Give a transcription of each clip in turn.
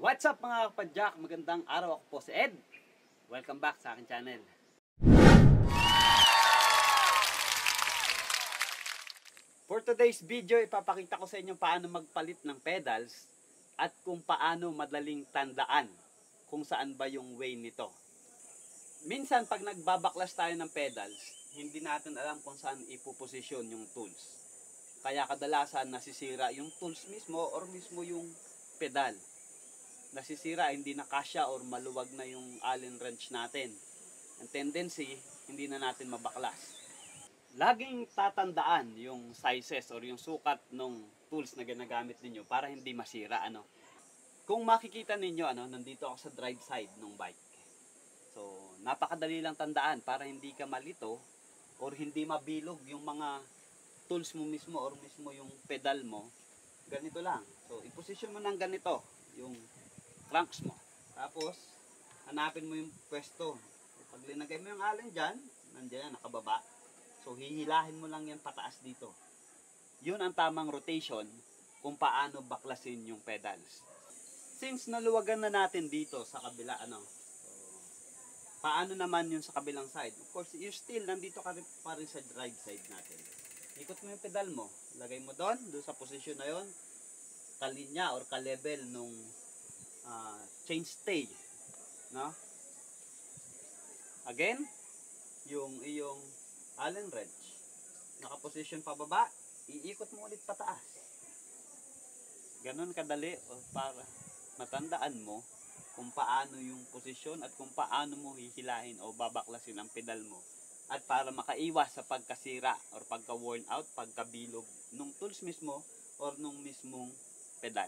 What's up mga kapadyak? Magandang araw, ako po si Ed. Welcome back sa aking channel. For today's video, ipapakita ko sa inyo paano magpalit ng pedals at kung paano madaling tandaan kung saan ba yung way nito. Minsan pag nagbabaklas tayo ng pedals, hindi natin alam kung saan ipoposisyon yung tools. Kaya kadalasan nasisira yung tools mismo or mismo yung pedal. Nasisira, hindi na kasya or maluwag na yung Allen wrench natin. Ang tendency, hindi na natin mabaklas. Laging tatandaan yung sizes or yung sukat ng tools na ginagamit ninyo para hindi masira. Kung makikita ninyo, nandito ako sa drive side ng bike. So, napakadali lang tandaan para hindi ka malito or hindi mabilog yung mga tools mo mismo or mismo yung pedal mo. Ganito lang. So, iposisyon mo ng ganito yung cranks mo. Tapos, hanapin mo yung pwesto. Pag linagay mo yung allen dyan, nandiyan yan, nakababa. So, hihilahin mo lang yan pataas dito. Yun ang tamang rotation kung paano baklasin yung pedals. Since naluwagan na natin dito sa kabila, so, paano naman yun sa kabilang side? Of course, you still, nandito ka pa rin sa drive side natin. Ikot mo yung pedal mo. Lagay mo doon sa posisyon na yun, kalinya or ka-level nung change stay, no? Again, yung iyong Allen wrench nakaposition pababa, iikot mo ulit pataas. Ganon kadali para matandaan mo kung paano yung posisyon at kung paano mo hihilahin o babaklasin ang pedal mo at para makaiwas sa pagkasira or pagka-worn out, pagkabilog nung tools mismo or nung mismong pedal.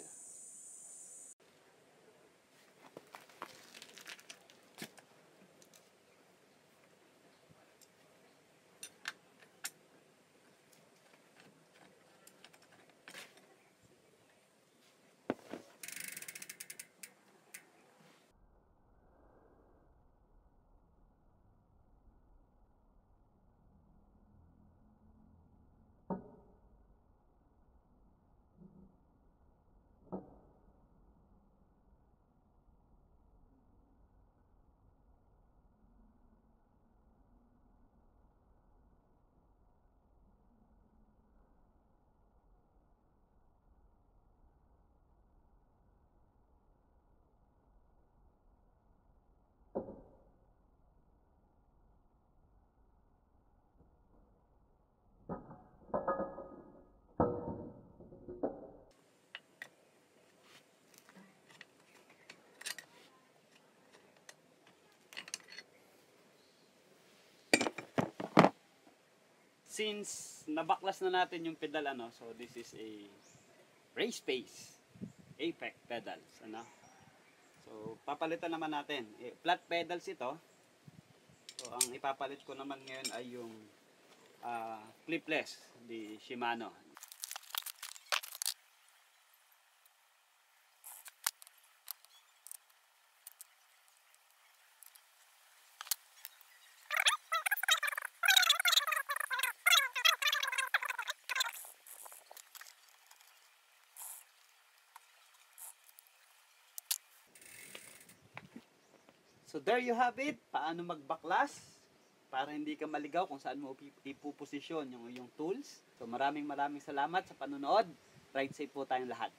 Since nabaklas na natin yung pedal, so this is a race pace Apex pedals, So papalitan naman natin. Flat pedals ito. So ang ipapalit ko naman ngayon ay yung clipless di Shimano. So there you have it, paano magbaklas para hindi ka maligaw kung saan mo ipuposisyon yung tools. So maraming salamat sa panonood. Ride safe po tayong lahat.